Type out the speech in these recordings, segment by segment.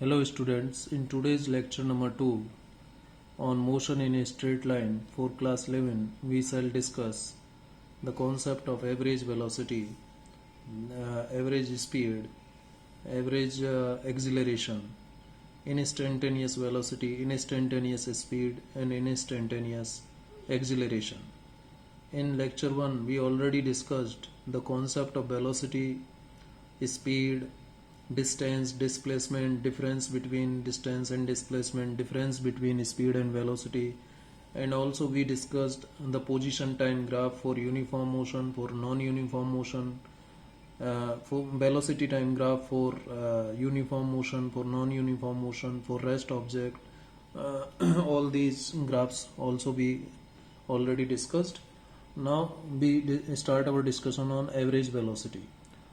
Hello students, in today's lecture number 2 on motion in a straight line for class 11 we shall discuss the concept of average velocity, average speed, average acceleration, instantaneous velocity, instantaneous speed and instantaneous acceleration. In lecture 1 we already discussed the concept of velocity, speed, distance, displacement, difference between distance and displacement, difference between speed and velocity, and also we discussed the position time graph for uniform motion, for non-uniform motion, for velocity time graph for uniform motion, for non-uniform motion, for rest object. All these graphs also we already discussed. Now we start our discussion on average velocity.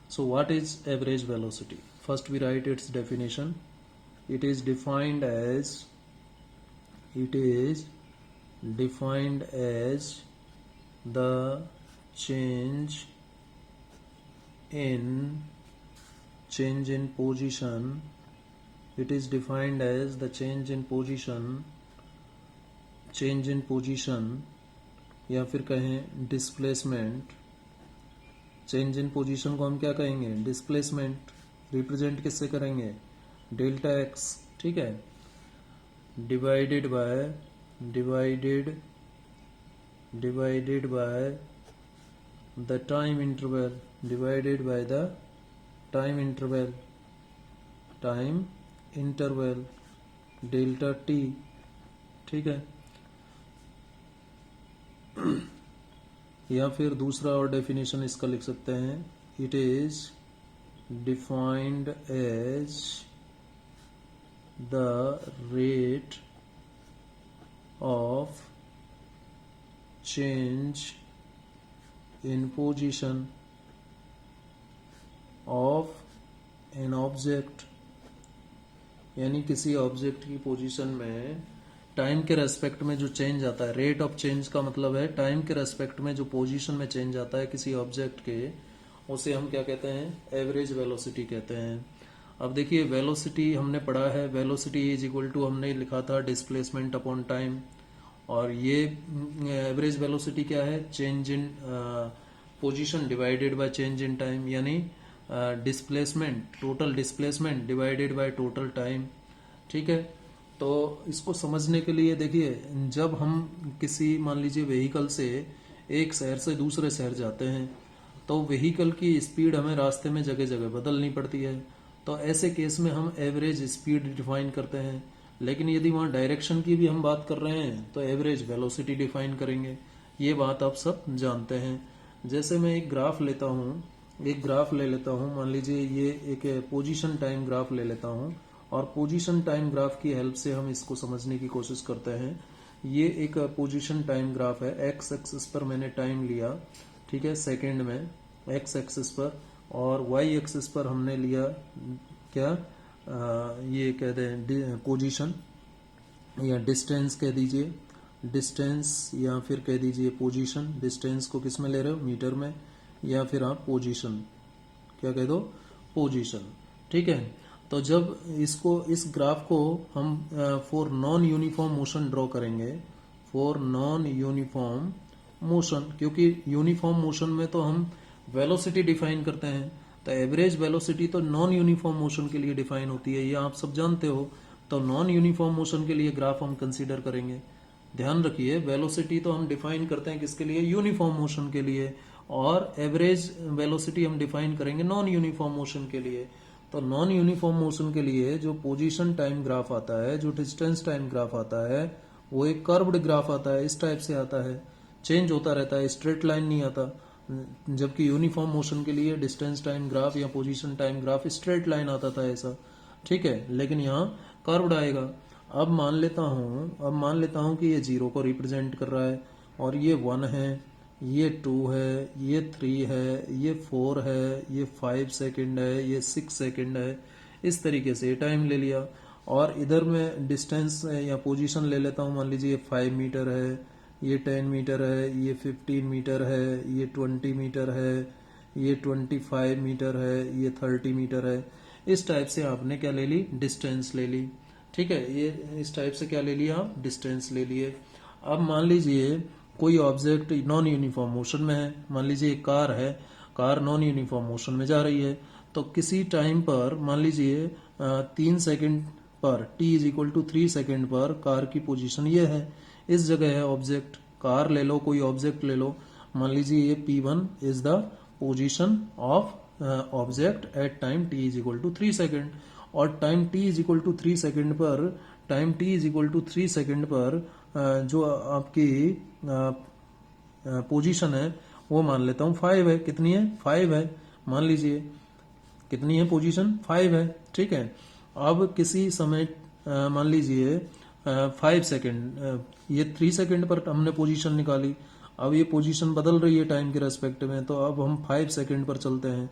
So what is average velocity? First we write its definition. It is defined as the change in position. It is defined as the change in position या फिर कहें displacement. Change in position को हम क्या कहेंगे? Displacement. Represent किससे करेंगे? Delta x. ठीक है. Divided by the time interval, delta T. ठीक है. या फिर दूसरा और डेफिनेशन इसका लिख सकते हैं. It is defined as the rate of change in position of an object. यानी किसी ऑब्जेक्ट की पोजीशन में टाइम के रेस्पेक्ट में जो चेंज आता है, रेट ऑफ चेंज का मतलब है टाइम के रेस्पेक्ट में जो पोजीशन में चेंज आता है किसी ऑब्जेक्ट के, उसे हम क्या कहते हैं? एवरेज वेलोसिटी कहते हैं. अब देखिए वेलोसिटी हमने पढ़ा है, वेलोसिटी इज इक्वल टू हमने लिखा था डिस्प्लेसमेंट अपॉन टाइम. और ये एवरेज वेलोसिटी क्या है? Change in position divided by change in time, यानी displacement, total displacement divided by total time. ठीक है. तो इसको समझने के लिए देखिए, जब हम किसी मान लीजिए व्हीकल से एक शहर से दूसरे शहर जाते हैं तो व्हीकल की स्पीड हमें रास्ते में जगह जगह बदलनी पड़ती है. तो ऐसे केस में हम एवरेज स्पीड डिफाइन करते हैं. लेकिन यदि वहाँ डायरेक्शन की भी हम बात कर रहे हैं तो एवरेज वेलोसिटी डिफाइन करेंगे. ये बात आप सब जानते हैं. जैसे मैं एक ग्राफ लेता हूँ, एक ग्राफ ले लेता हूँ, मान लीजिए ये एक पोजीशन टाइम ग्राफ ले लेता हूँ और पोजीशन टाइम ग्राफ की हेल्प से हम इसको समझने की कोशिश करते हैं. ये एक पोजीशन टाइम ग्राफ है. एक्स एक्सिस पर मैंने टाइम लिया, ठीक है, सेकंड में एक्स एक्सिस पर, और वाई एक्सिस पर हमने लिया क्या? ये कहते हैं पोजीशन या डिस्टेंस कह दीजिए, डिस्टेंस या फिर कह दीजिए पोजीशन. डिस्टेंस को किस में ले रहे हो? मीटर में. या फिर आप पोजीशन क्या कह दो? पोजीशन. ठीक है. तो जब इस ग्राफ को हम for non uniform motion draw करेंगे, फॉर नॉन यूनिफॉर्म मोशन, क्योंकि यूनिफॉर्म मोशन में तो हम वेलोसिटी डिफाइन करते हैं, तो एवरेज वेलोसिटी तो नॉन यूनिफॉर्म मोशन के लिए डिफाइन होती है, ये आप सब जानते हो. तो नॉन यूनिफॉर्म मोशन के लिए ग्राफ हम कंसीडर करेंगे. ध्यान रखिए, वेलोसिटी तो हम डिफाइन करते हैं किसके लिए? यूनिफॉर्म मोशन के लिए. और एवरेज वेलोसिटी हम डिफाइन करेंगे नॉन यूनिफॉर्म मोशन के लिए. तो नॉन यूनिफॉर्म मोशन के लिए जो पोजीशन टाइम ग्राफ आता है, जो डिस्टेंस टाइम ग्राफ आता है, वो एक कर्व्ड ग्राफ आता है. इस टाइप से आता है, चेंज होता रहता है, स्ट्रेट लाइन नहीं आता. जबकि यूनिफॉर्म मोशन के लिए डिस्टेंस टाइम ग्राफ या position time graph straight line आता था ऐसा. ठीक है. लेकिन यहाँ कर्व्ड आएगा. अब मान लेता हूँ कि ये 0 को रिप्रेजेंट कर रहा है, और ये 1 है, ये 2 है, ये 3 है, ये 4 है, ये 5 सेकंड है, ये 6 सेकंड है. इस तरीके से टाइम ले लिया. और इधर मैं डिस्टेंस या पोजीशन ले लेता हूँ. मान लीजिए ये 5 मीटर है, ये 10 मीटर है, ये 15 मीटर है, ये 20 मीटर है, ये 25 मीटर है, ये 30 मीटर है. इस टाइप से आपने क्या ले ली, डिस्टेंस ले ली। ठीक है, ये इस टाइप से क्या ले लिया आप, डिस्टेंस ले लिए। अब मान लीजिए कोई ऑब्जेक्ट नॉन यूनिफॉर्म मोशन में है, मान लीजिए एक कार है, कार नॉन यूनिफॉर्म मोशन में जा रही है, तो किसी टाइम पर मान लीजिए 3 सेकंड पर, t is equal to 3 second पर कार की पोजीशन ये है, इस जगह है ऑब्जेक्ट, कार ले लो, कोई ऑब्जेक्ट ले लो, मान लीजिए ये P1 is the position of object at time t is equal to 3 second, और time t is equal to 3 second पर, time t is equal to 3 second पर जो आपकी पोजीशन है वो मान लेता हूँ 5 है। कितनी है, 5 है, मान लीजिए कितनी है पोजीशन, 5 है। ठीक है, अब किसी समय मान लीजिए 5 सेकेंड, ये 3 सेकेंड पर हमने पोजीशन निकाली, अब ये पोजीशन बदल रही है टाइम के रेस्पेक्ट में, तो अब हम 5 सेकेंड पर चलते हैं,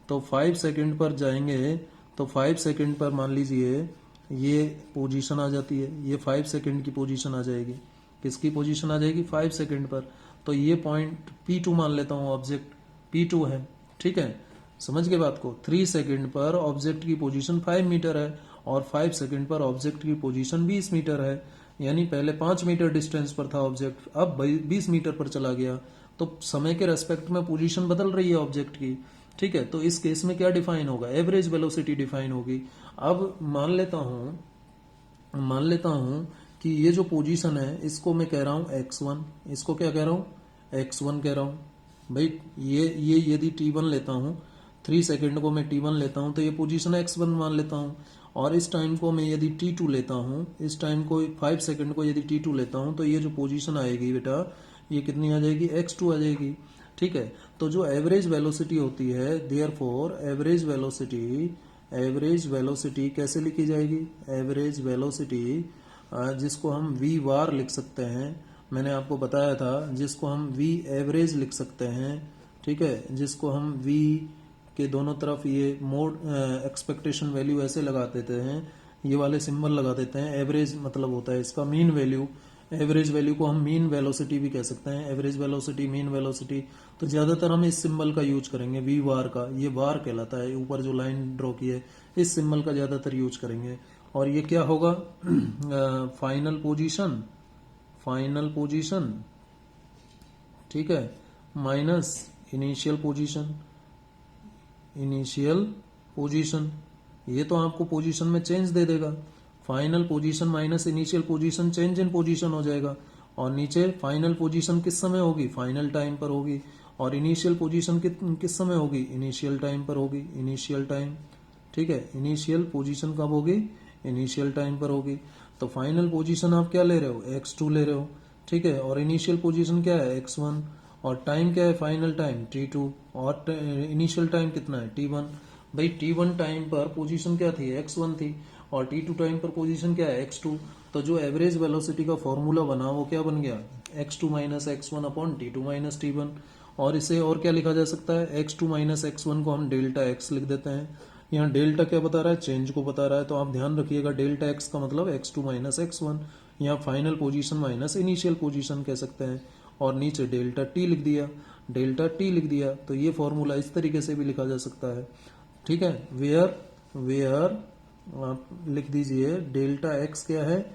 तो 5 सेकेंड पर जाएंगे, तो 5 सेकेंड पर मान लीजिए ये पोजीशन आ जाती है, ये 5 सेकेंड की पोजीशन आ जाएगी, किसकी पोजीशन आ जाएगी, 5 सेकेंड पर, तो ये पॉइंट P2 मान लेता हूँ, ऑब्जेक्ट P2 है। ठीक है, समझ गए बात को, 3 सेकेंड पर ऑब्जेक्ट की पोजीशन 5 मीटर है और 5 सेकेंड पर ऑब्जेक्ट की पोजीशन 20 मीटर है, यानी पहले 5 मीटर डिस्टेंस पर था ऑब्जेक्ट, अब 20 मीटर पर चला गया, तो समय के रेस्पेक्ट में पोजीशन बदल रही है ऑब्जेक्ट की। ठीक है, तो इस केस में क्या डिफाइन होगा, एवरेज वेलोसिटी डिफाइन होगी। अब मान लेता हूं कि ये जो पोजीशन है इसको मैं कह रहा हूं x1, इसको क्या कह रहा हूं, x1 कह रहा हूं भाई। ये यदि t1 लेता हूं, 3 सेकेंड को मैं t1 लेता हूं, तो ये पोजीशन x1 मान लेता हूं, और इस टाइम को मैं यदि t2 लेता हूं, इस टाइम को 5 सेकेंड को यदि t2 लेता हूं, तो ये जो पोजीशन आएगी बेटा, ये कितनी आ जाएगी, x2 आ जाएगी। ठीक है, तो जो एवरेज वेलोसिटी होती है, देयरफॉर एवरेज वेलोसिटी कैसे लिखी जाएगी, एवरेज वेलोसिटी जिसको हम v बार लिख सकते हैं, मैंने आपको बताया था, जिसको हम v एवरेज लिख सकते हैं। ठीक है, जिसको हम v के दोनों तरफ ये मोड एक्सपेक्टेशन वैल्यू ऐसे लगा देते हैं, ये वाले सिंबल लगा देते हैं, एवरेज मतलब होता है इसका मीन वैल्यू, एवरेज वैल्यू को हम मीन वेलोसिटी भी कह सकते हैं, एवरेज वेलोसिटी, मीन वेलोसिटी, तो ज्यादातर हम इस सिंबल का यूज करेंगे, वी बार का, ये बार कहलाता है, ऊपर जो लाइन ड्रॉ की है इस सिंबल का ज्यादातर यूज करेंगे। और ये क्या होगा, फाइनल पोजीशन, ठीक है, माइनस इनिशियल पोजीशन, ये तो आपको पोजीशन में चेंज दे देगा, final position minus initial position, change in position हो जाएगा, और नीचे फाइनल पोजीशन किस समय होगी, फाइनल टाइम पर होगी, और इनिशियल पोजीशन किस समय होगी, इनिशियल टाइम पर होगी, इनिशियल टाइम। ठीक है, इनिशियल पोजीशन कब होगी, इनिशियल टाइम पर होगी। तो फाइनल पोजीशन आप क्या ले रहे हो, x2 ले रहे हो। ठीक है, और इनिशियल पोजीशन क्या है, x1, और टाइम क्या है, फाइनल टाइम t2, और इनिशियल टाइम कितना है, t1। भाई t1 टाइम पर पोजीशन क्या थी, x1 थी, और t2 टाइम पर पोजीशन क्या है, x2। तो जो एवरेज वेलोसिटी का फॉर्मूला बना वो क्या बन गया, x2 minus x1 upon t2 minus t1। और इसे और क्या लिखा जा सकता है, x2 माइनस x1 को हम डेल्टा x लिख देते हैं। यहाँ डेल्टा क्या बता रहा है, चेंज को बता रहा है, तो आप ध्यान रखिएगा डेल्टा x का मतलब x2 माइनस x1, यहाँ final position minus initial position कह सकते हैं, और नीचे डेल्टा t लिख दिया, तो ये फॉर्मूला इस तरीके से भी लिखा जा सकता है। ठीक है, वेयर आप लिख दीजिए डेल्टा x क्या है,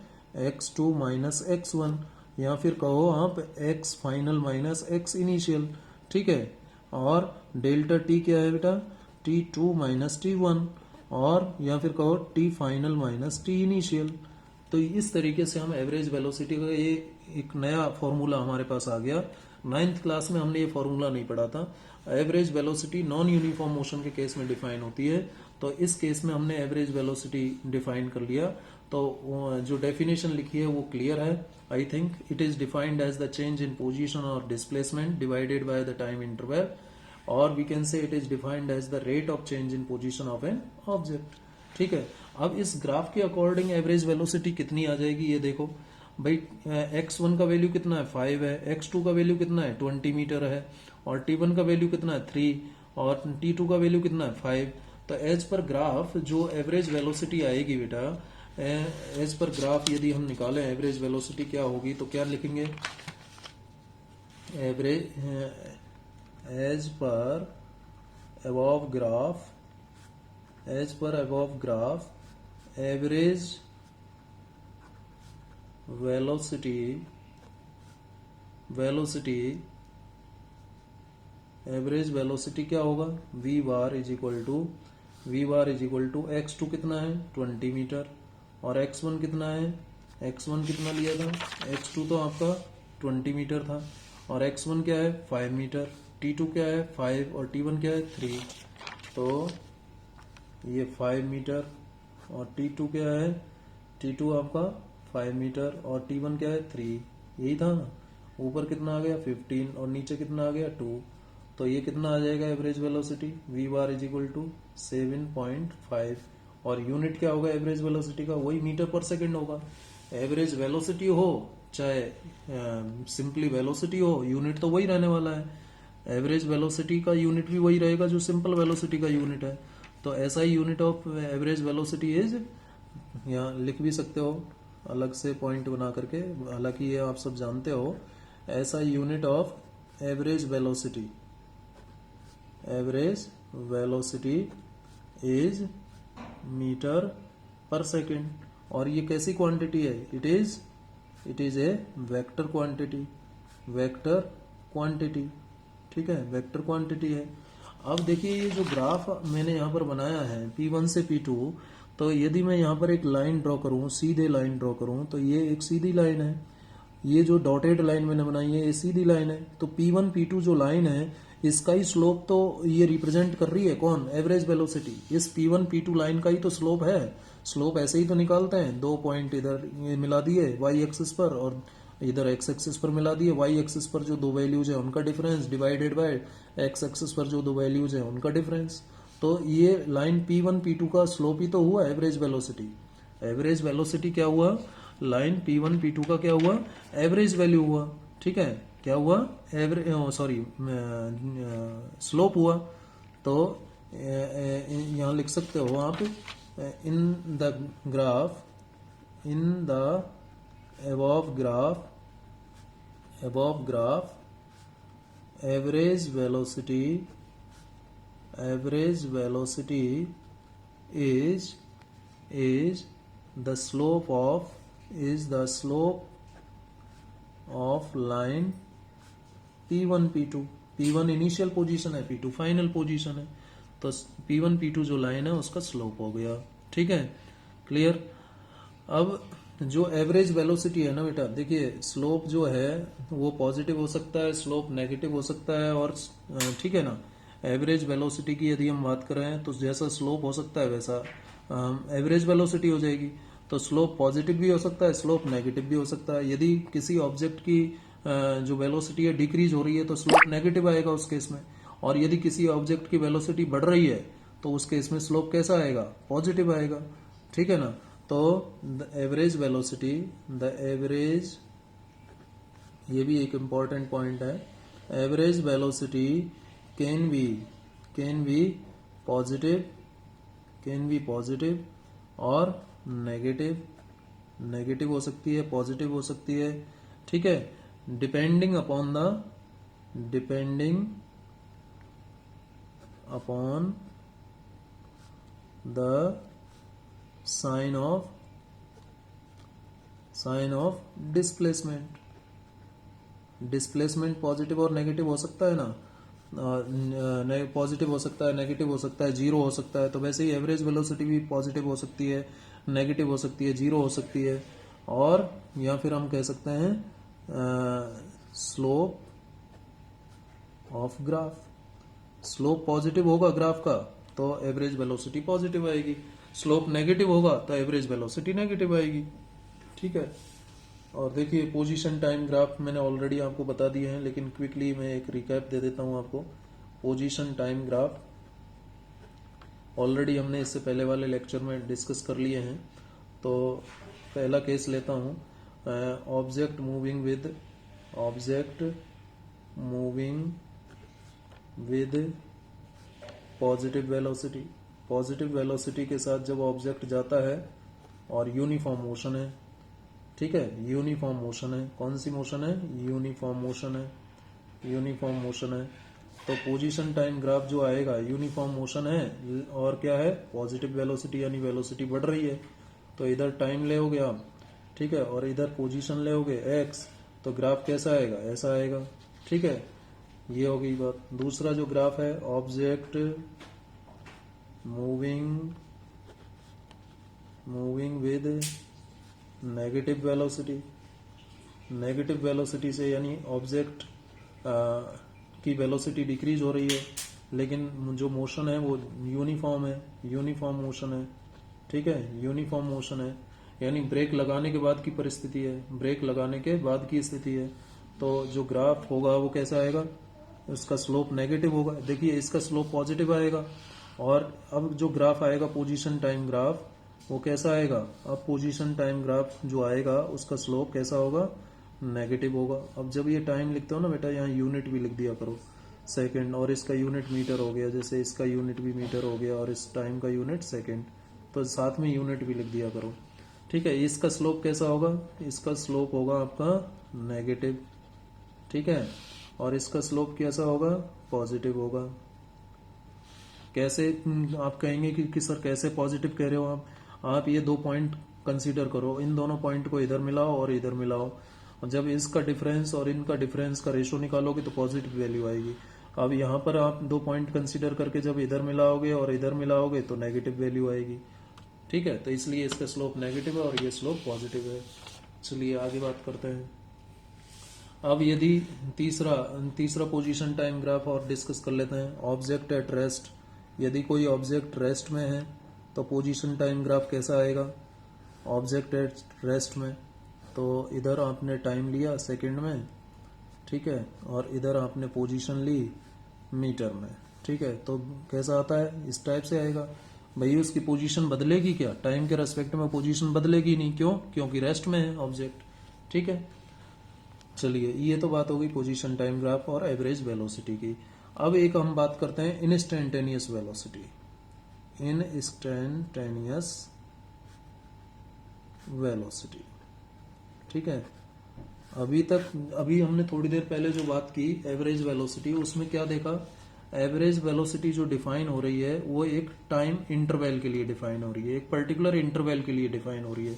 x2 माइनस x1, या फिर कहो आप x final minus x initial. ठीक है, और डेल्टा t क्या है बेटा, t2 माइनस t1, और या फिर कहो t final minus t initial. तो इस तरीके से हम एवरेज वेलोसिटी का ये एक नया फॉर्मूला हमारे पास आ गया। 9th क्लास में हमने ये फॉर्मूला नहीं पढ़ा था। Average velocity non uniform motion के केस में डिफाइन होती है, तो इस केस में हमने एवरेज वेलोसिटी डिफाइन कर लिया। तो जो डेफिनेशन लिखी है वो क्लियर है, I think. It is defined as the change in position और displacement divided by the time interval, और we can say it is defined as the rate of change in position of an object. ठीक है, अब इस graph के according average velocity कितनी आ जाएगी ये देखो भाई। x1 का वैल्यू कितना है, 5 है, x2 का वैल्यू कितना है, 20 मीटर है, और t1 का वैल्यू कितना है, 3, और t2 का वैल्यू कितना है, 5। तो एज पर ग्राफ जो एवरेज वेलोसिटी आएगी बेटा, एज पर ग्राफ यदि हम निकालें एवरेज वेलोसिटी क्या होगी, तो क्या लिखेंगे, average as per above graph as per above graph average velocity average velocity क्या होगा, v bar is equal to x2 कितना है 20 मीटर और x1 कितना है, x1 कितना लिया था, x2 तो आपका 20 मीटर था और x1 क्या है 5 मीटर, t2 क्या है 5 और t1 क्या है 3, तो ये 5 मीटर और t2 क्या है, t2 आपका 5 मीटर और t1 क्या है 3, यही था ना। ऊपर कितना आ गया 15 और नीचे कितना आ गया 2, तो ये कितना आ जाएगा average velocity, v bar is equal to 7.5 और यूनिट क्या होगा एवरेज वेलोसिटी का, वही मीटर पर सेकंड होगा। एवरेज वेलोसिटी हो चाहे सिंपली वेलोसिटी हो, यूनिट तो वही रहने वाला है। एवरेज वेलोसिटी का यूनिट भी वही रहेगा जो सिंपल वेलोसिटी का यूनिट है। तो ऐसा ही unit of average velocity is, यहाँ लिख भी सकते हो अलग से पॉइंट बना करके, हालांकि ये आप सब जानते हो। ऐसा unit of average velocity is metre per second. और ये कैसी क्वांटिटी है, it is a vector quantity, ठीक है, वेक्टर क्वांटिटी है। अब देखिए ये जो ग्राफ मैंने यहाँ पर बनाया है P1 से P2, तो यदि मैं यहाँ पर एक लाइन ड्रॉ करूँ, सीधे लाइन ड्रॉ करूँ, तो ये एक सीधी लाइन है, ये जो डॉटेड लाइन मैंने बनाई है ये सीधी लाइन है। तो P1 P2 जो लाइन है इसका ही स्लोप तो ये रिप्रेजेंट कर रही है कौन, एवरेज वेलोसिटी। इस P1 P2 लाइन का ही तो स्लोप है। स्लोप ऐसे ही तो निकालते हैं, दो पॉइंट इधर ये मिला दिए y एक्सिस पर और इधर x एक्सिस पर मिला दिए, y एक्सिस पर जो दो वैल्यूज है उनका difference divided by x axis पर जो दो वैल्यूज है उनका डिफरेंस। तो ये लाइन P1 P2 का स्लोप ही तो हुआ एवरेज वेलोसिटी। एवरेज वेलोसिटी क्या हुआ, लाइन P1 P2 का क्या हुआ, एवरेज वैल्यू हुआ, ठीक है, क्या हुआ, स्लोप हुआ। तो यहाँ लिख सकते हो आप, in the above graph average velocity is the slope of line P1 P2। P1 initial position है, P2 फाइनल पोजीशन है, तो P1 P2 जो लाइन है उसका स्लोप हो गया, ठीक है, क्लियर। अब जो एवरेज वेलोसिटी है ना बेटा, देखिए स्लोप जो है वो पॉजिटिव हो सकता है, स्लोप नेगेटिव हो सकता है, और ठीक है ना। एवरेज वेलोसिटी की यदि हम बात कर रहे हैं तो जैसा स्लोप हो सकता है वैसा एवरेज वेलोसिटी हो जाएगी। तो स्लोप पॉजिटिव भी हो सकता है, स्लोप नेगेटिव भी हो सकता है। यदि किसी ऑब्जेक्ट की जो वेलोसिटी है डिक्रीज हो रही है तो स्लोप नेगेटिव आएगा उस केस में, और यदि किसी ऑब्जेक्ट की वेलोसिटी बढ़ रही है तो उस केस में स्लोप कैसा आएगा, पॉजिटिव आएगा, ठीक है ना। तो द एवरेज वेलोसिटी, ये भी एक इंपॉर्टेंट पॉइंट है, average velocity can be positive और नेगेटिव हो सकती है, पॉजिटिव हो सकती है, ठीक है, depending upon the sign of displacement positive और नेगेटिव हो सकता है ना, पॉजिटिव हो सकता है, नेगेटिव हो सकता है, जीरो हो सकता है। तो वैसे ही एवरेज वेलोसिटी भी पॉजिटिव हो सकती है, नेगेटिव हो सकती है, जीरो हो सकती है, और या फिर हम कह सकते हैं slope of graph. Slope positive होगा ग्राफ का तो एवरेज वेलोसिटी पॉजिटिव आएगी, स्लोप नेगेटिव होगा तो एवरेज वेलोसिटी नेगेटिव आएगी, ठीक है। और देखिए पोजीशन टाइम ग्राफ मैंने ऑलरेडी आपको बता दिए हैं, लेकिन क्विकली मैं एक रिकैप दे देता हूं आपको। पोजीशन टाइम ग्राफ ऑलरेडी हमने इससे पहले वाले लेक्चर में डिस्कस कर लिए हैं। तो पहला केस लेता हूं, object moving with positive velocity. Positive velocity के साथ जब ऑब्जेक्ट जाता है और यूनिफॉर्म मोशन है, ठीक है, यूनिफॉर्म मोशन है, कौन सी मोशन है, यूनिफॉर्म मोशन है, तो पोजीशन टाइम ग्राफ जो आएगा यूनिफॉर्म मोशन है और क्या है पॉजिटिव वेलोसिटी यानी वेलोसिटी बढ़ रही है। तो इधर टाइम ले आप, ठीक है, और इधर पोजीशन ले एक्स, तो ग्राफ कैसा आएगा, ऐसा आएगा। ठीक है, ये हो गई बात। दूसरा जो ग्राफ है object moving with negative velocity. Negative velocity से यानी ऑब्जेक्ट की वेलोसिटी डिक्रीज हो रही है, लेकिन जो मोशन है वो यूनिफॉर्म है, यूनिफॉर्म मोशन है। ठीक है, यूनिफॉर्म मोशन है यानी ब्रेक लगाने के बाद की परिस्थिति है, ब्रेक लगाने के बाद की स्थिति है। तो जो ग्राफ होगा वो कैसा आएगा, उसका स्लोप नेगेटिव होगा। देखिए इसका स्लोप पॉजिटिव आएगा। और अब जो ग्राफ आएगा पोजीशन टाइम ग्राफ, वो कैसा आएगा, अब पोजीशन टाइम ग्राफ जो आएगा उसका स्लोप कैसा होगा, नेगेटिव होगा। अब जब ये टाइम लिखते हो ना बेटा, यहाँ यूनिट भी लिख दिया करो, सेकंड, और इसका यूनिट मीटर हो गया, जैसे इसका यूनिट भी मीटर हो गया और इस टाइम का यूनिट सेकंड, तो साथ में यूनिट भी लिख दिया करो। ठीक है, इसका स्लोप कैसा होगा, इसका स्लोप होगा आपका नेगेटिव। ठीक है, और इसका स्लोप कैसा होगा, पॉजिटिव होगा। कैसे आप कहेंगे कि सर कैसे पॉजिटिव कह रहे हो आप ये दो पॉइंट कंसीडर करो, इन दोनों पॉइंट को इधर मिलाओ और इधर मिलाओ, और जब इसका डिफरेंस और इनका डिफरेंस का रेशो निकालोगे तो पॉजिटिव वैल्यू आएगी। अब यहाँ पर आप दो पॉइंट कंसीडर करके जब इधर मिलाओगे और इधर मिलाओगे तो नेगेटिव वैल्यू आएगी। ठीक है, तो इसलिए इसका स्लोप नेगेटिव है और ये स्लोप पॉजिटिव है। चलिए आगे बात करते हैं। अब यदि तीसरा पोजीशन टाइम ग्राफ और डिस्कस कर लेते हैं, ऑब्जेक्ट एट रेस्ट। यदि कोई ऑब्जेक्ट रेस्ट में है तो पोजीशन टाइम ग्राफ कैसा आएगा, ऑब्जेक्ट एट रेस्ट में, तो इधर आपने टाइम लिया सेकंड में, ठीक है, और इधर आपने पोजीशन ली मीटर में। ठीक है, तो कैसा आता है, इस टाइप से आएगा। भाई उसकी पोजीशन बदलेगी क्या, टाइम के रेस्पेक्ट में पोजीशन बदलेगी नहीं, क्यों, क्योंकि रेस्ट में है ऑब्जेक्ट। ठीक है, चलिए ये तो बात हो गई पोजीशन टाइम ग्राफ और एवरेज वेलोसिटी की। अब एक हम बात करते हैं इंस्टेंटेनियस वेलोसिटी। इंस्टेंटेनियस वेलोसिटी, ठीक है। अभी हमने थोड़ी देर पहले जो बात की एवरेज वेलोसिटी, उसमें क्या देखा, एवरेज वेलोसिटी जो डिफाइन हो रही है वो एक टाइम इंटरवल के लिए डिफाइन हो रही है, एक पर्टिकुलर इंटरवल के लिए डिफाइन हो रही है।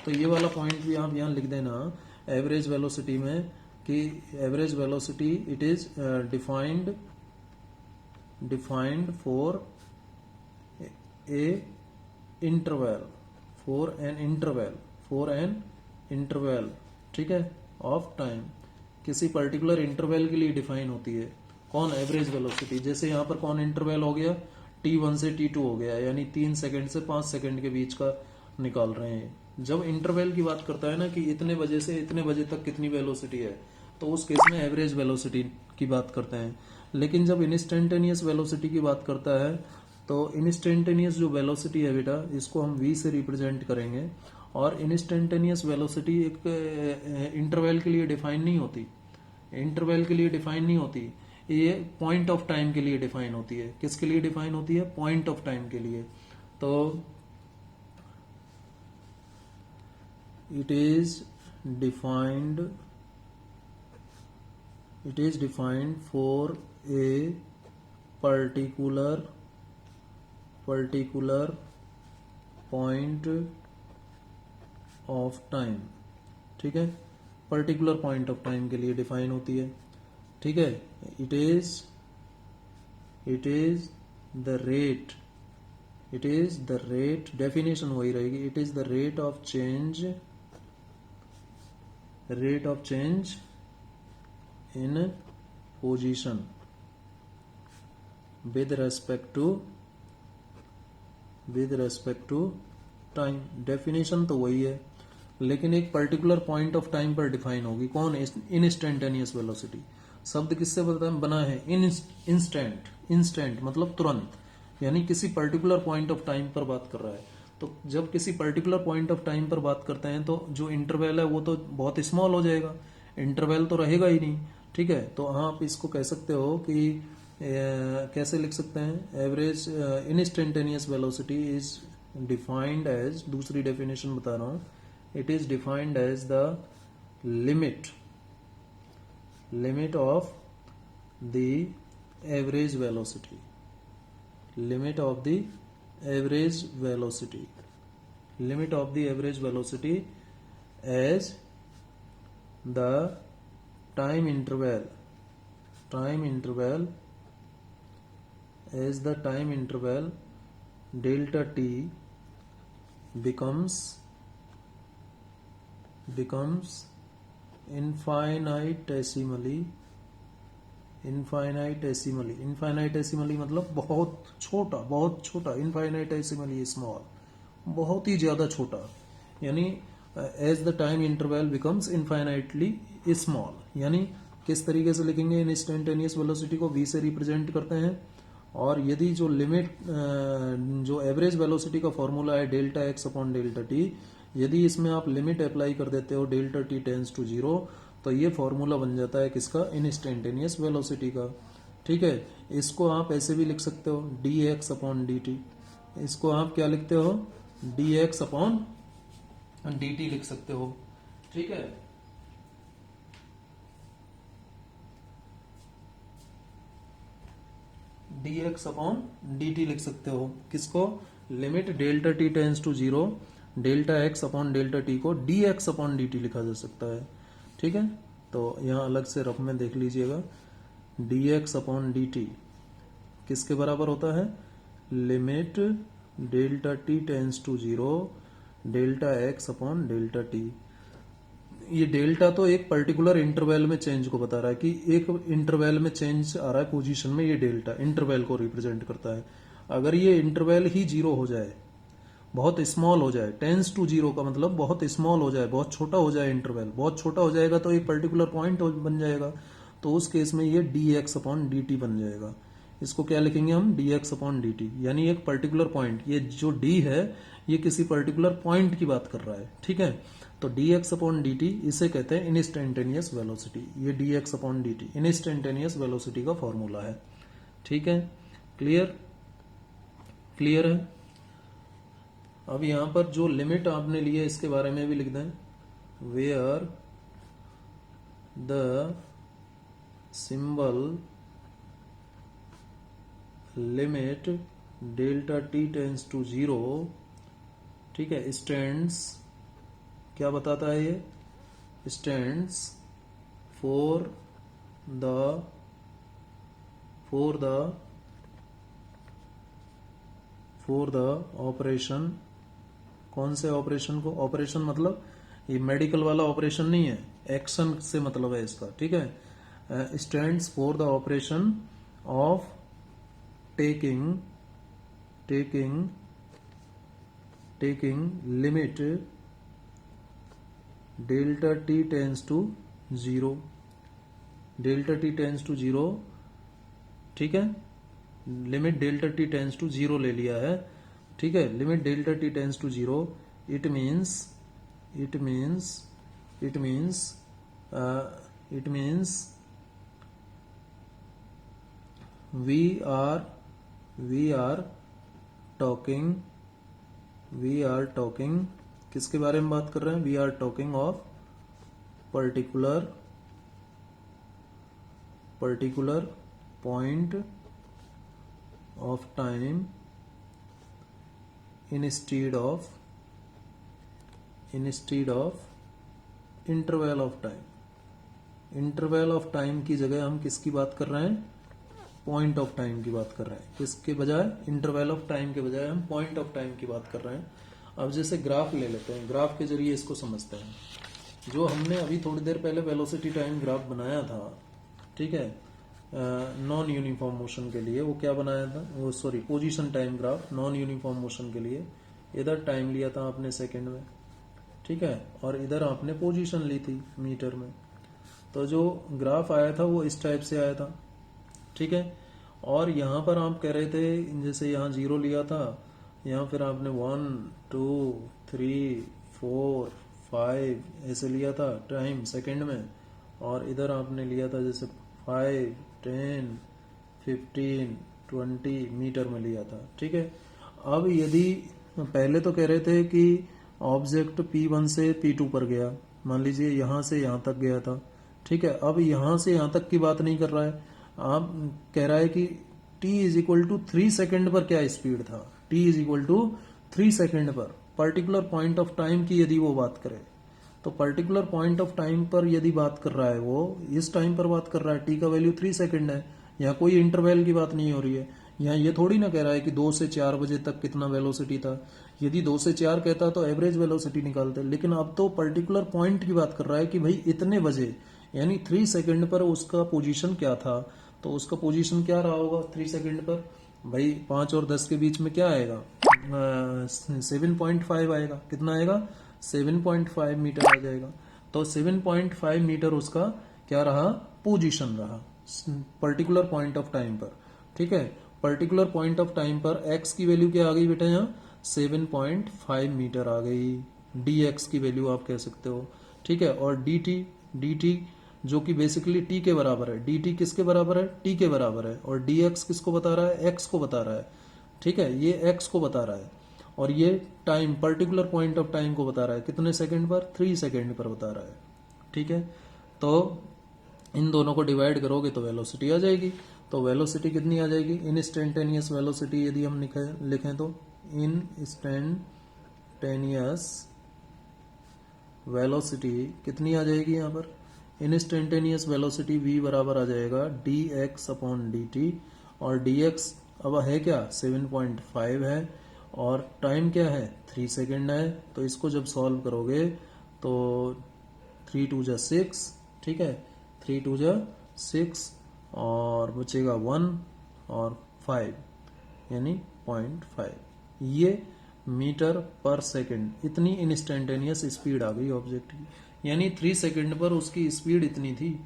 तो ये वाला पॉइंट भी आप यहाँ लिख देना एवरेज वेलोसिटी में, कि average velocity it is defined for a interval, for an interval, ठीक है, ऑफ टाइम। किसी पर्टिकुलर इंटरवल के लिए डिफाइन होती है। कौन, एवरेज वेलोसिटी। जैसे यहाँ पर कौन इंटरवल हो गया, t1 से t2 हो गया, यानी 3 सेकंड से 5 सेकंड के बीच का निकाल रहे हैं। जब इंटरवल की बात करता है ना कि इतने बजे से इतने बजे तक कितनी वेलोसिटी है, तो उस केस में एवरेज वेलोसिटी की बात करते हैं। लेकिन जब इंस्टेंटेनियस वेलोसिटी की बात करता है, तो इंस्टेंटेनियस जो वेलोसिटी है बेटा, इसको हम v से रिप्रेजेंट करेंगे। और इंस्टेंटेनियस वेलोसिटी एक इंटरवल के लिए डिफाइन नहीं होती, इंटरवल के लिए डिफाइन नहीं होती, ये पॉइंट ऑफ टाइम के लिए डिफाइन होती है। किसके लिए डिफाइन होती है, पॉइंट ऑफ टाइम के लिए। तो it is defined for a particular point of time, ठीक है, पर्टिकुलर पॉइंट ऑफ टाइम के लिए डिफाइन होती है। ठीक है, it is the rate, definition वही रहेगी, it is the rate of change in position with respect to time. Definition तो वही है, लेकिन एक पर्टिकुलर पॉइंट ऑफ टाइम पर डिफाइन होगी। कौन, इंस्टेंटेनियस वेलोसिटी। शब्द किससे बना है, इंस्टेंट मतलब तुरंत, यानी किसी पर्टिकुलर पॉइंट ऑफ टाइम पर बात कर रहा है। तो जब किसी पर्टिकुलर पॉइंट ऑफ टाइम पर बात करते हैं तो जो इंटरवल है वो तो बहुत स्मॉल हो जाएगा, इंटरवल तो रहेगा ही नहीं। ठीक है, तो आप इसको कह सकते हो कि कैसे लिख सकते हैं, average instantaneous velocity is defined as, दूसरी डेफिनेशन बता रहा हूं, it is defined as the limit of the average velocity, limit of the average velocity, limit of the average velocity as the time interval as the time interval delta t becomes infinitesimally मतलब बहुत छोटा, infinitesimally small, बहुत ही ज्यादा छोटा, यानी as the time interval becomes infinitely small, यानी किस तरीके से लिखेंगे, इंस्टेंटेनियस वेलोसिटी को v से रिप्रेजेंट करते हैं, और यदि जो लिमिट जो एवरेज वेलोसिटी का फॉर्मूला है delta x upon delta t, यदि इसमें आप लिमिट अप्लाई कर देते हो delta t tends to zero, तो ये फॉर्मूला बन जाता है किसका, इंस्टेंटेनियस वेलोसिटी का। ठीक है, इसको आप ऐसे भी लिख सकते हो d x upon d t, इसको आप क्या लिखते हो, d x upon d t लिख सकते हो। ठीक है, d x upon d t लिख सकते हो, किसको, limit delta t tends to zero, delta x upon delta t को d x upon d t लिखा जा सकता है। ठीक है, तो यहाँ अलग से रफ में देख लीजिएगा, d x upon d t किसके बराबर होता है, limit delta t tends to zero delta x upon delta t. ये डेल्टा तो एक पर्टिकुलर इंटरवल में चेंज को बता रहा है कि एक इंटरवल में चेंज आ रहा है पोजीशन में, ये डेल्टा इंटरवल को रिप्रेजेंट करता है। अगर ये इंटरवल ही जीरो हो जाए, बहुत स्मॉल हो जाए, टेंस टू जीरो का मतलब बहुत स्मॉल हो जाए, बहुत छोटा हो जाए, इंटरवल बहुत छोटा हो जाएगा तो एक पर्टिकुलर पॉइंट बन जाएगा, तो उस केस में ये D x upon d T बन जाएगा। इसको क्या लिखेंगे हम, D x upon d T, यानी एक पर्टिकुलर पॉइंट, ये जो डी है ये किसी पर्टिकुलर पॉइंट की बात कर रहा है। ठीक है, तो D x upon d T इसे कहते हैं इंस्टेंटेनियस वेलोसिटी, ये D x upon d T instantaneous velocity का फॉर्मूला है। ठीक है, क्लियर है। अब यहां पर जो लिमिट आपने ली है इसके बारे में भी लिख दें, where the symbol limit delta t tends to zero, ठीक है, स्टैंड्स, क्या बताता है ये, स्टैंड्स फॉर द ऑपरेशन, कौन से ऑपरेशन को, ऑपरेशन मतलब ये मेडिकल वाला ऑपरेशन नहीं है, एक्शन से मतलब है इसका। ठीक है, stands for the operation of taking limit delta t tends to zero, delta t tends to zero। ठीक है, limit delta t tends to zero ले लिया है। ठीक है, limit delta t tends to zero, it means we are talking किसके बारे में बात कर रहे हैं, we are talking of particular point of time instead of interval of time। Interval of time की जगह हम किसकी बात कर रहे हैं, पॉइंट ऑफ टाइम की बात कर रहे हैं, किसके बजाय, इंटरवल ऑफ टाइम के बजाय हम पॉइंट ऑफ टाइम की बात कर रहे हैं। अब जैसे ग्राफ ले लेते हैं, ग्राफ के जरिए इसको समझते हैं। जो हमने अभी थोड़ी देर पहले वेलोसिटी टाइम ग्राफ बनाया था, ठीक है, नॉन यूनिफॉर्म मोशन के लिए, वो क्या बनाया था, वो sorry position time graph non uniform motion के लिए। इधर टाइम लिया था आपने सेकंड में, ठीक है, और इधर आपने पोजीशन ली थी मीटर में। तो जो ग्राफ आया था वो इस टाइप से आया था। ठीक है, और यहाँ पर आप कह रहे थे, जैसे यहाँ 0 लिया था, यहाँ फिर आपने 1 2 3 4 5 ऐसे लिया था टाइम सेकंड में, और इधर आपने लिया था जैसे 5 10 15 20 मीटर में लिया था। ठीक है, अब यदि पहले तो कह रहे थे कि ऑब्जेक्ट P1 से P2 पर गया, मान लीजिए यहाँ से यहाँ तक गया था। ठीक है, अब यहाँ से यहाँ तक की बात नहीं कर रहा है, आप कह रहा है कि t is equal to 3 second पर क्या स्पीड था, t is equal to 3 second पर पर्टिकुलर पॉइंट ऑफ टाइम की यदि वो बात करे, तो पर्टिकुलर पॉइंट ऑफ टाइम पर यदि बात कर रहा है, वो इस टाइम पर बात कर रहा है, t का वैल्यू 3 सेकेंड है, यहाँ कोई इंटरवल की बात नहीं हो रही है। यहाँ ये थोड़ी ना कह रहा है कि 2 से 4 बजे तक कितना वेलोसिटी था, यदि 2 से 4 कहता तो एवरेज वेलोसिटी निकालते, लेकिन अब तो पर्टिकुलर पॉइंट की बात कर रहा है कि भाई इतने बजे, यानी 3 सेकेंड पर उसका पोजीशन क्या था, तो उसका पोजीशन क्या रहा होगा 3 सेकेंड पर, भाई 5 और 10 के बीच में क्या आएगा, 7.5 आएगा, कितना आएगा 7.5 मीटर आ जाएगा। तो 7.5 मीटर उसका क्या रहा, पोजीशन रहा पर्टिकुलर पॉइंट ऑफ टाइम पर। ठीक है, पर्टिकुलर पॉइंट ऑफ टाइम पर x की वैल्यू क्या आ गई बेटा, यहाँ 7.5 मीटर आ गई, dx की वैल्यू आप कह सकते हो। ठीक है, और dt जो कि बेसिकली t के बराबर है, dt किसके बराबर है, t के बराबर है, और dx किसको बता रहा है, x को बता रहा है। ठीक है, ये x को बता रहा है, और ये time particular point of time को बता रहा है, कितने सेकंड पर, 3 सेकंड पर बता रहा है। ठीक है, तो इन दोनों को डिवाइड करोगे तो वेलोसिटी आ जाएगी। तो वेलोसिटी कितनी आ जाएगी, इंस्टेंटेनियस वेलोसिटी यदि हम लिखें तो इंस्टेंटेनियस वेलोसिटी कितनी आ जाएगी, यहाँ पर इंस्टेंटेनियस वेलोसिटी v बराबर आ जाएगा dx अपॉन dt, और dx अब है क्या 7.5 है, और टाइम क्या है 3 सेकेंड है। तो इसको जब सॉल्व करोगे तो 3 2 जा 6, ठीक है 3 2 जा 6, और बचेगा 1 और 5 यानी 0.5, ये मीटर पर सेकंड, इतनी इंस्टेंटेनियस स्पीड आ गई ऑब्जेक्ट की, यानी 3 सेकंड पर उसकी स्पीड इतनी थी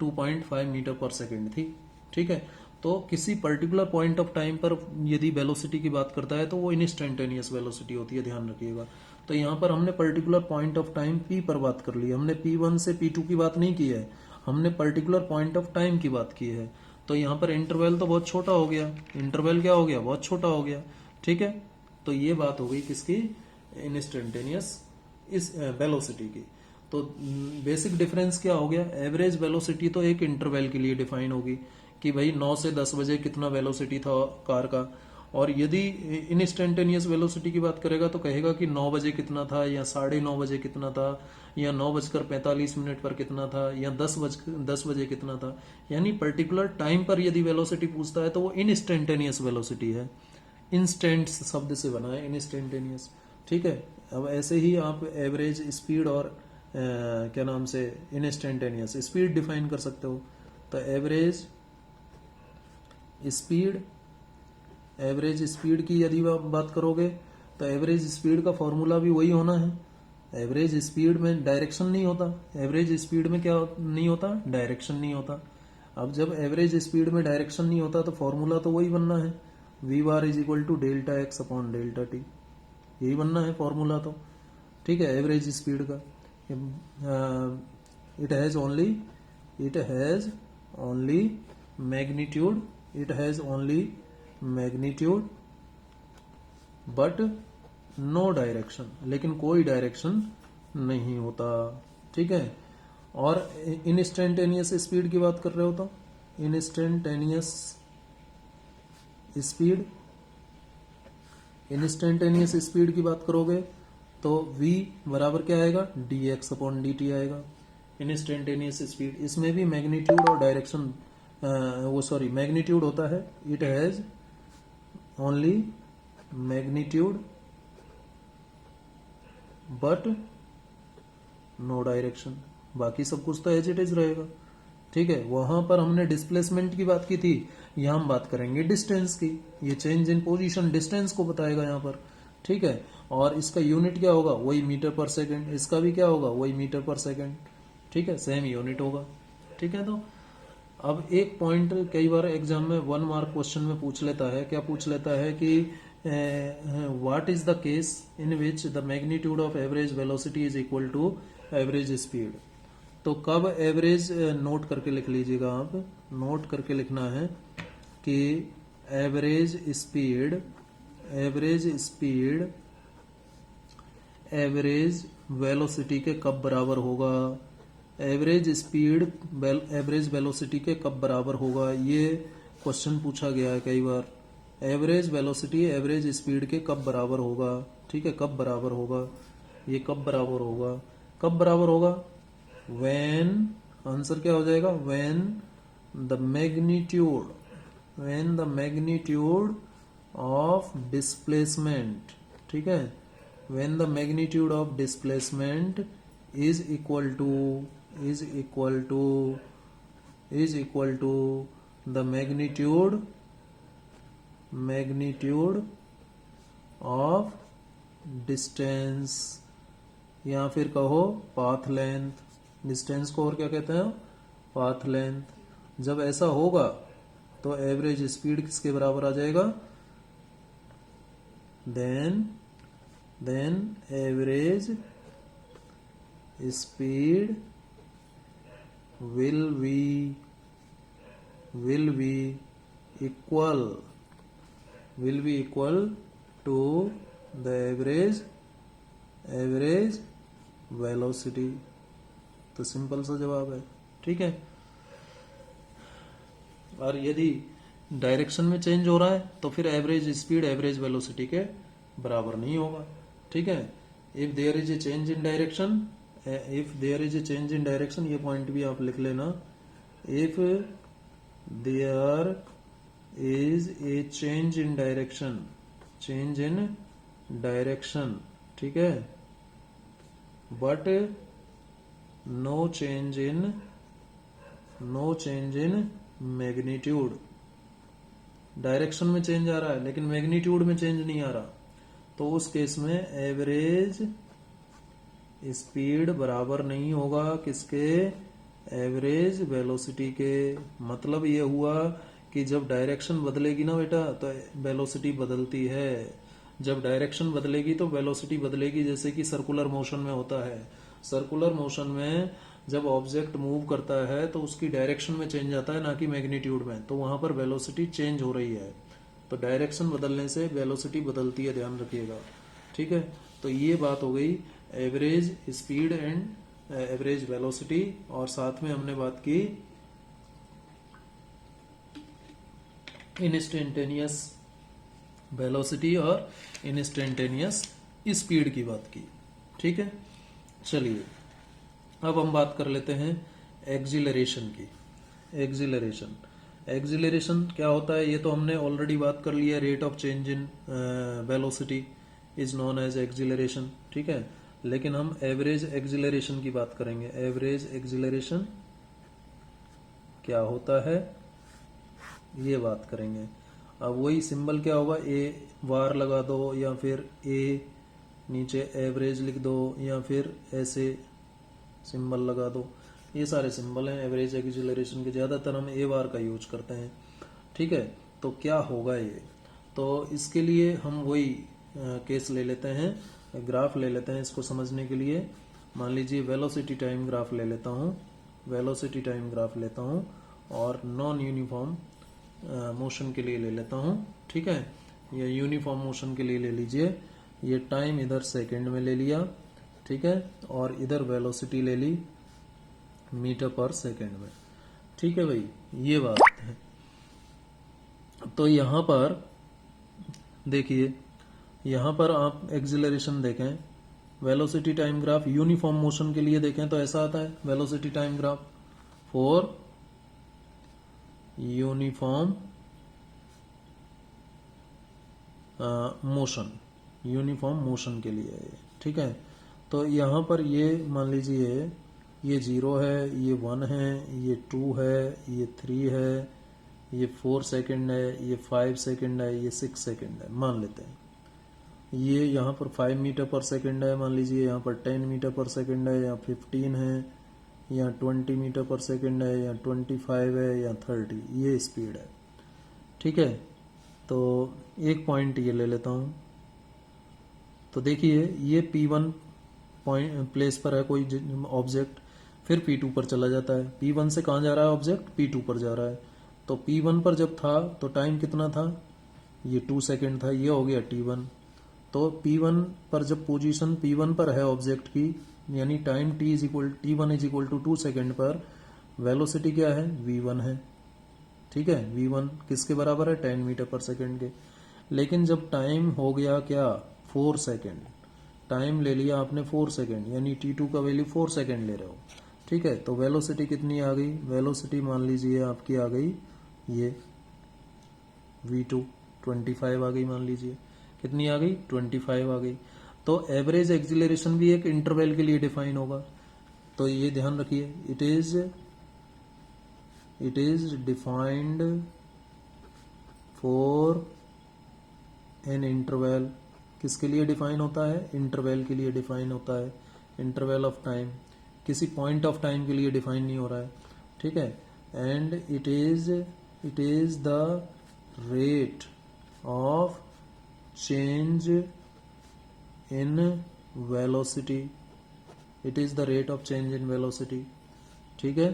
2.5 मीटर पर सेकंड थी। ठीक है, तो किसी पर्टिकुलर पॉइंट ऑफ टाइम पर यदि वेलोसिटी की बात करता है तो वो इंस्टेंटेनियस वेलोसिटी होती है, ध्यान रखिएगा। तो यहाँ पर हमने particular point of time p पर बात कर ली, हमने p1 से p2 की बात नहीं की है, हमने पर्टिकुलर पॉइंट ऑफ टाइम की बात की है। तो यहाँ पर इंटरवल तो बहुत छोटा हो गया, इंटरवल क्या हो गया, बहुत छोटा हो गया। ठीक है, तो ये बात हो गई किसकी, इंस्टेंटेनियस इस वेलोसिटी की। तो बेसिक डिफरेंस क्या हो गया, एवरेज वेलोसिटी तो एक इंटरवल के लिए डिफाइन होगी कि भाई 9 से 10 बजे कितना वेलोसिटी था कार का, और यदि इंस्टेंटेनियस वेलोसिटी की बात करेगा तो कहेगा कि 9 बजे कितना था, या 9:30 बजे कितना था, या 9:45 पर कितना था, या 10 बजे कितना था। यानी पर्टिकुलर टाइम पर यदि वेलोसिटी पूछता है तो वो इंस्टेंटेनियस वेलोसिटी है, इंस्टेंट शब्द से बना है इंस्टेंटेनियस। ठीक है, अब ऐसे ही आप एवरेज स्पीड और क्या नाम से इंस्टेंटेनियस स्पीड डिफाइन कर सकते हो। तो एवरेज स्पीड की यदि आप बात करोगे तो एवरेज स्पीड का फॉर्मूला भी वही होना है। एवरेज स्पीड में डायरेक्शन नहीं होता, एवरेज स्पीड में क्या नहीं होता, डायरेक्शन नहीं होता। अब जब एवरेज स्पीड में डायरेक्शन नहीं होता तो फॉर्मूला तो वही बनना है, v bar is equal to delta x upon delta t, यही बनना है फॉर्मूला तो। ठीक है, एवरेज स्पीड का it has only magnitude but no direction, लेकिन कोई डायरेक्शन नहीं होता। ठीक है, और इंस्टेंटेनियस स्पीड की बात कर रहे हो तो इंस्टेंटेनियस स्पीड की बात करोगे तो v बराबर क्या आएगा, dx अपॉन dt आएगा, इंस्टेंटेनियस स्पीड। इसमें भी मैग्नीट्यूड और डायरेक्शन मैग्नीट्यूड होता है, it has only magnitude but no direction, बाकी सब कुछ तो एज इट इज रहेगा। ठीक है, वहां पर हमने डिस्प्लेसमेंट की बात की थी, यहां हम बात करेंगे डिस्टेंस की। ये चेंज इन पोजीशन डिस्टेंस को बताएगा यहाँ पर। ठीक है, और इसका यूनिट क्या होगा, वही मीटर पर सेकंड, इसका भी क्या होगा, वही मीटर पर सेकंड। ठीक है, सेम यूनिट होगा। ठीक है, तो अब एक पॉइंट कई बार एग्जाम में 1 मार्क क्वेश्चन में पूछ लेता है, क्या पूछ लेता है कि what is the case in which the magnitude of average velocity is equal to average speed. तो कब एवरेज नोट करके लिख लीजिएगा, आप नोट करके लिखना है कि एवरेज स्पीड एवरेज वेलोसिटी के कब बराबर होगा। एवरेज स्पीड एवरेज वेलोसिटी के कब बराबर होगा, ये क्वेश्चन पूछा गया है कई बार। एवरेज वेलोसिटी एवरेज स्पीड के कब बराबर होगा, ठीक है, कब बराबर होगा, ये कब बराबर होगा, कब बराबर होगा, व्हेन, आंसर क्या हो जाएगा, when the magnitude of displacement, ठीक है, when the magnitude of displacement is equal to the magnitude of distance, या फिर कहो पाथ लेंथ, डिस्टेंस को और क्या कहते हैं, पाथ लेंथ। जब ऐसा होगा तो एवरेज स्पीड किसके बराबर आ जाएगा, then average speed will be equal to the average velocity। तो सिंपल सा जवाब है, ठीक है। और यदि डायरेक्शन में चेंज हो रहा है तो फिर एवरेज स्पीड एवरेज वेलोसिटी के बराबर नहीं होगा, ठीक है। If there is a change in direction, ये पॉइंट भी आप लिख लेना, if there is a change in direction, ठीक है, but no change in magnitude, direction में चेंज आ रहा है लेकिन मैग्नीट्यूड में चेंज नहीं आ रहा, तो उस केस में एवरेज स्पीड बराबर नहीं होगा किसके, एवरेज वेलोसिटी के। मतलब ये हुआ कि जब डायरेक्शन बदलेगी ना बेटा तो वेलोसिटी बदलती है, जब डायरेक्शन बदलेगी तो वेलोसिटी बदलेगी, जैसे कि सर्कुलर मोशन में होता है। सर्कुलर मोशन में जब ऑब्जेक्ट मूव करता है तो उसकी डायरेक्शन में चेंज आता है, ना कि मैग्नीट्यूड में, तो वहां पर वेलोसिटी चेंज हो रही है। तो डायरेक्शन बदलने से वेलोसिटी बदलती है, ध्यान रखिएगा, ठीक है। तो ये बात हो गई average speed and average velocity, और साथ में हमने बात की इंस्टेंटेनियस वेलोसिटी और इंस्टेंटेनियस स्पीड की बात की, ठीक है। चलिए अब हम बात कर लेते हैं एक्सिलरेशन की। एक्सिलरेशन क्या होता है ये तो हमने ऑलरेडी बात कर लिया, rate of change in velocity is known as acceleration, ठीक है। लेकिन हम एवरेज एक्सिलरेशन की बात करेंगे। एवरेज एक्सिलरेशन क्या होता है ये बात करेंगे। अब वही सिंबल क्या होगा, ए वार लगा दो या फिर ए नीचे एवरेज लिख दो या फिर ऐसे सिंबल लगा दो, ये सारे सिंबल हैं एवरेज एक्सिलरेशन के। ज्यादातर हम ए वार का यूज करते हैं, ठीक है। तो क्या होगा ये, तो इसके लिए हम वही केस ले लेते हैं, ग्राफ ले लेते हैं इसको समझने के लिए। मान लीजिए वेलोसिटी टाइम ग्राफ ले लेता हूँ, वेलोसिटी टाइम ग्राफ लेता हूँ और नॉन यूनिफॉर्म मोशन के लिए ले लेता हूँ, ठीक है। ये यूनिफॉर्म मोशन के लिए ले लीजिए, ये टाइम इधर सेकंड में ले लिया, ठीक है, और इधर वेलोसिटी ले ली मीटर पर सेकंड में, ठीक है भाई, ये बात है। तो यहां पर देखिए, यहां पर आप एक्सिलरेशन देखें, velocity time graph uniform motion के लिए देखें तो ऐसा आता है, velocity time graph for uniform motion के लिए, ठीक है। तो यहां पर ये मान लीजिए ये 0 है, ये 1 है, ये 2 है, ये 3 है, ये 4 सेकंड है, ये 5 सेकंड है, ये 6 सेकंड है, मान लेते हैं। ये यहाँ पर 5 मीटर पर सेकंड है, मान लीजिए यहाँ पर 10 मीटर पर सेकंड है, या 15 है, या 20 मीटर पर सेकंड है, या 25 है, या 30, ये स्पीड है, ठीक है। तो एक पॉइंट ये ले लेता हूँ, तो देखिए ये P1 पॉइंट प्लेस पर है कोई ऑब्जेक्ट, फिर P2 पर चला जाता है। P1 से कहाँ जा रहा है ऑब्जेक्ट, P2 पर जा रहा है। तो P1 पर जब था तो टाइम कितना था, ये 2 सेकंड था, ये हो गया T1। तो P1 पर जब पोजीशन P1 पर है ऑब्जेक्ट की, यानी time T1 is equal to 2 second पर वेलोसिटी क्या है, V1 है। ठीक है, V1 किसके बराबर है, 10 मीटर पर सेकेंड के। लेकिन जब टाइम हो गया क्या, 4 सेकेंड, टाइम ले लिया आपने 4 सेकेंड, यानी T2 का वैल्यू 4 सेकेंड ले रहे हो। ठीक है, तो वेलोसिटी कितनी आ गई, वेलोसिटी मान लीजिए आपकी आ गई ये V2 25 आ गई, मान लीजिए कितनी आ गई, 25 आ गई। तो एवरेज एक्सीलरेशन भी एक इंटरवल के लिए डिफाइन होगा, तो ये ध्यान रखिए, it is defined for an interval. किसके लिए डिफाइन होता है, इंटरवल के लिए डिफाइन होता है, इंटरवल ऑफ टाइम, किसी पॉइंट ऑफ टाइम के लिए डिफाइन नहीं हो रहा है। ठीक है, and it is the rate of change in velocity, it is the rate of change in velocity. ठीक है,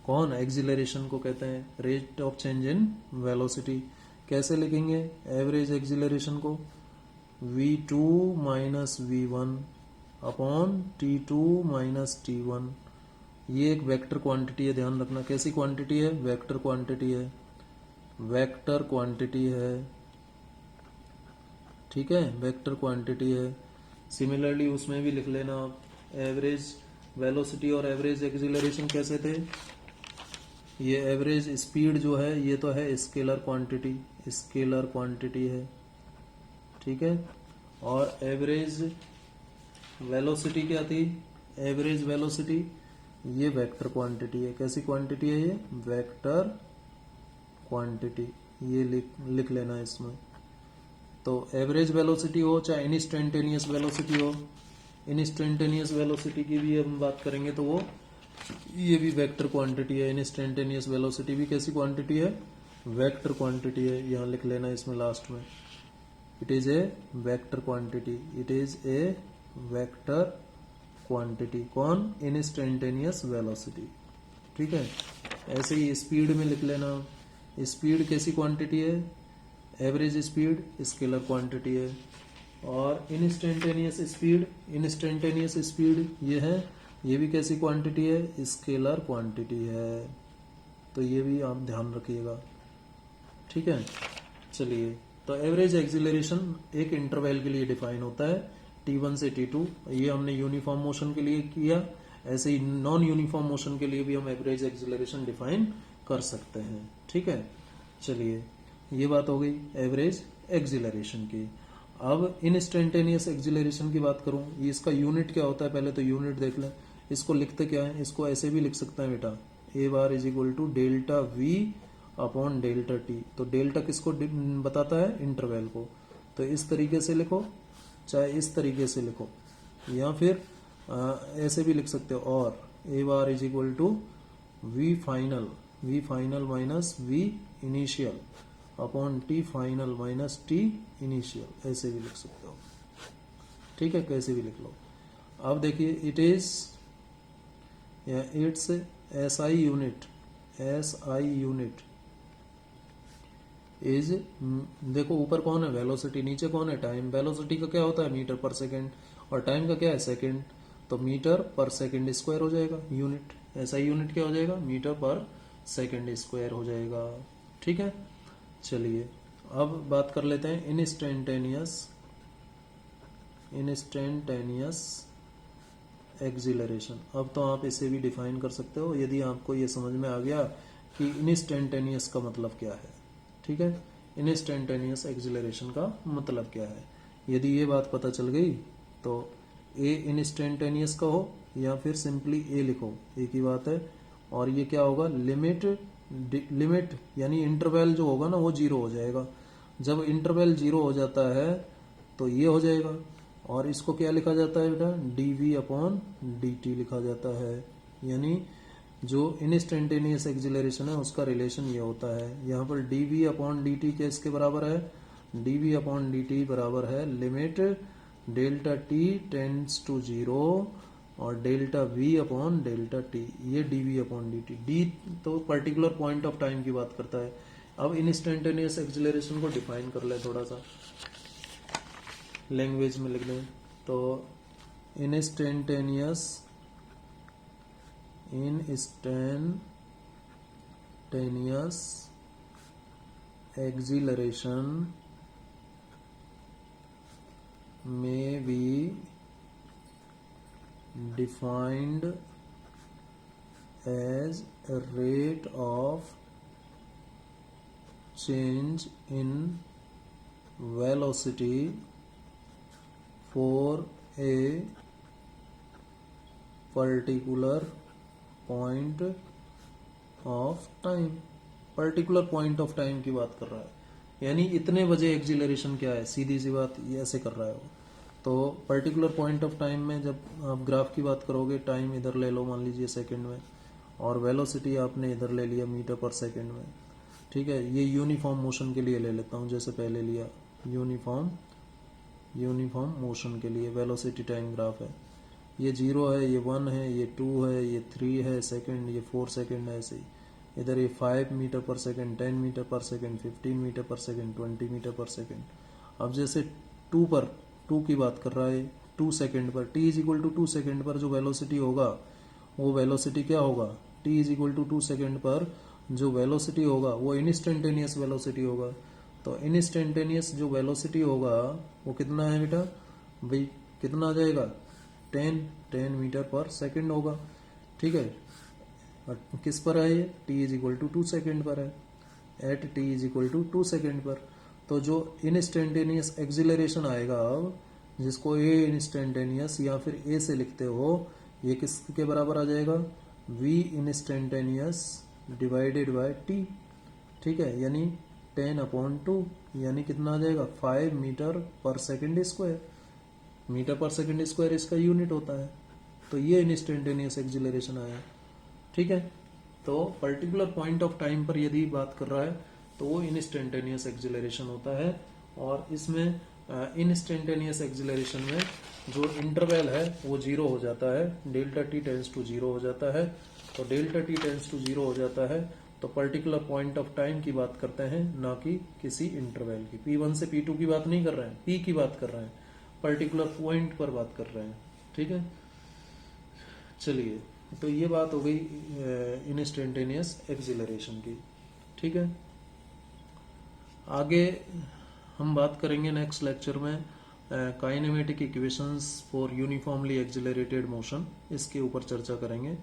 कौन, एक्सीलरेशन को कहते हैं rate of change in velocity. कैसे लिखेंगे एवरेज एक्सीलरेशन को, v2 minus V1 upon T2 minus T1। ये एक वेक्टर क्वांटिटी है, ध्यान रखना कैसी क्वांटिटी है, वेक्टर क्वांटिटी है, वेक्टर क्वांटिटी है। ठीक है, वेक्टर क्वांटिटी है। सिमिलरली उसमें भी लिख लेना आप, एवरेज वेलोसिटी और एवरेज एक्सीलरेशन कैसे थे, ये एवरेज स्पीड जो है ये तो है स्केलर क्वांटिटी है। ठीक है, और एवरेज वेलोसिटी क्या थी, एवरेज वेलोसिटी ये वेक्टर क्वांटिटी है। कैसी क्वांटिटी है ये, वेक्टर क्वांटिटी, ये लिख लेना इसमें। तो एवरेज वेलोसिटी हो चाहे इंस्टेंटेनियस वेलोसिटी हो, इंस्टेंटेनियस वेलोसिटी की भी हम बात करेंगे तो वो ये भी वेक्टर क्वांटिटी है। इंस्टेंटेनियस वेलोसिटी भी कैसी क्वांटिटी है, वेक्टर क्वांटिटी है। यहाँ लिख लेना इसमें लास्ट में, it is a vector quantity, it is a vector quantity. कौन, इंस्टेंटेनियस वेलोसिटी। ठीक है, ऐसे ही स्पीड में लिख लेना, स्पीड कैसी क्वांटिटी है, एवरेज स्पीड स्केलर क्वांटिटी है। और इंस्टेंटेनियस स्पीड ये है, ये भी कैसी क्वांटिटी है, स्केलर क्वांटिटी है। तो ये भी आप ध्यान रखिएगा। ठीक है, चलिए, तो एवरेज एक्सीलरेशन एक इंटरवल के लिए डिफाइन होता है, T1 से T2। ये हमने यूनिफॉर्म मोशन के लिए किया, ऐसे ही नॉन यूनिफॉर्म मोशन के लिए भी हम एवरेज एक्सीलरेशन डिफाइन कर सकते हैं। ठीक है, चलिए, ये बात हो गई एवरेज एक्सीलरेशन की। अब इंस्टेंटेनियस एक्सीलरेशन की बात करूं, ये इसका यूनिट क्या होता है, पहले तो यूनिट देख लें। इसको लिखते क्या है, इसको ऐसे भी लिख सकते हैं बेटा, a bar is equal to delta v upon delta t. तो डेल्टा किसको बताता है, इंटरवल को। तो इस तरीके से लिखो, चाहे इस तरीके से लिखो, या फिर ऐसे भी लिख सकते हो, और a bar is equal to v final minus v initial upon t final minus t initial, ऐसे भी लिख सकते हो। ठीक है, कैसे भी लिख लो। अब देखिए, इट्स एसआई यूनिट इज, देखो ऊपर कौन है, वेलोसिटी, नीचे कौन है, टाइम। वेलोसिटी का क्या होता है, मीटर पर सेकेंड, और टाइम का क्या है, सेकेंड। तो मीटर पर सेकेंड स्क्वायर हो जाएगा यूनिट, एसआई यूनिट क्या हो जाएगा, मीटर पर सेकेंड स्क्वायर हो जाएगा। ठीक है, चलिए अब बात कर लेते हैं इंस्टेंटेनियस एक्सीलरेशन। अब तो आप इसे भी डिफाइन कर सकते हो, यदि आपको ये समझ में आ गया कि इंस्टेंटेनियस का मतलब क्या है। ठीक है, इंस्टेंटेनियस एक्सीलरेशन का मतलब क्या है, यदि ये बात पता चल गई तो ए इंस्टेंटेनियस का हो या फिर सिंपली ए लिखो, एक ही बात है। और ये क्या होगा, लिमिट यानी इंटरवल जो होगा ना वो जीरो हो जाएगा। जब इंटरवल जीरो हो जाता है तो ये हो जाएगा, और इसको क्या लिखा जाता है बेटा, dv अपॉन dt लिखा जाता है। यानी जो इंस्टेंटेनियस एक्सीलरेशन है उसका रिलेशन ये होता है। यहाँ पर dv अपॉन dt किसके बराबर है, dv अपॉन dt बराबर है limit delta t tends to zero और delta v upon delta t, ये dv अपॉन dt। d तो पर्टिकुलर पॉइंट ऑफ टाइम की बात करता है। अब इंस्टेंटेनियस एक्सीलरेशन को डिफाइन कर ले थोड़ा सा। लैंग्वेज में लिख दें तो instantaneous acceleration may be defined as a rate of change in velocity for a particular point of time। Particular point of time की बात कर रहा है, यानी इतने बजे एक्सिलरेशन क्या है, सीधी सी बात ये ऐसे कर रहा है वो। तो पर्टिकुलर पॉइंट ऑफ टाइम में जब आप ग्राफ की बात करोगे, टाइम इधर ले लो मान लीजिए सेकंड में, और वेलोसिटी आपने इधर ले लिया मीटर पर सेकंड में, ठीक है। ये यूनिफॉर्म मोशन के लिए ले लेता हूँ, जैसे पहले लिया यूनिफॉर्म मोशन के लिए वेलोसिटी टाइम ग्राफ है। ये 0 है, ये 1 है, ये 2 है, ये 3 है सेकंड, ये 4 सेकंड है, ऐसे ही इधर ये 5 मीटर पर सेकंड, 10 मीटर पर सेकंड, 15 मीटर पर सेकंड, 20 मीटर पर सेकंड। अब जैसे 2 की बात कर रहा है, 2 सेकंड पर, t is equal to 2 second पर जो वेलोसिटी होगा वो वेलोसिटी क्या होगा, t is equal to 2 second पर जो वेलोसिटी होगा वो इंस्टेंटेनियस वेलोसिटी होगा। तो इंस्टेंटेनियस जो वेलोसिटी होगा वो कितना है बेटा, भाई कितना आ जाएगा, 10 मीटर पर सेकंड होगा, ठीक है। और किस पर है ये, t is equal to 2 second पर है, at t is equal to 2 second पर। तो जो इंस्टेंटेनियस एक्सिलरेशन आएगा, अब जिसको a इंस्टेंटेनियस या फिर a से लिखते हो, ये किसके बराबर आ जाएगा, v instantaneous divided by t, ठीक है, यानी 10/2, यानी कितना आ जाएगा, 5 metre per second square. Metre per second square इसका यूनिट होता है। तो ये इंस्टेंटेनियस एक्सिलरेशन आया, ठीक है। तो पर्टिकुलर पॉइंट ऑफ टाइम पर यदि बात कर रहा है तो वो इंस्टेंटेनियस एक्सिलरेशन होता है। और इसमें इंस्टेंटेनियस एक्सिलरेशन में जो इंटरवल है वो 0 हो जाता है, डेल्टा टी टेंस टू 0 हो जाता है। तो डेल्टा टी टेंस टू 0 हो जाता है तो पर्टिकुलर पॉइंट ऑफ टाइम की बात करते हैं, ना कि किसी इंटरवल की। P1 से P2 की बात नहीं कर रहे हैं, P की बात कर रहे हैं, पर्टिकुलर पॉइंट पर बात कर रहे हैं, ठीक है। चलिए, तो ये बात हो गई इंस्टेंटेनियस एक्सिलरेशन की, ठीक है। आगे हम बात करेंगे नेक्स्ट लेक्चर में kinematic equations for uniformly accelerated motion, इसके ऊपर चर्चा करेंगे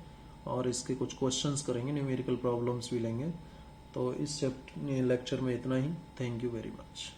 और इसके कुछ क्वेश्चंस करेंगे, न्यूमेरिकल प्रॉब्लम्स भी लेंगे। तो इस लेक्चर में इतना ही। Thank you very much.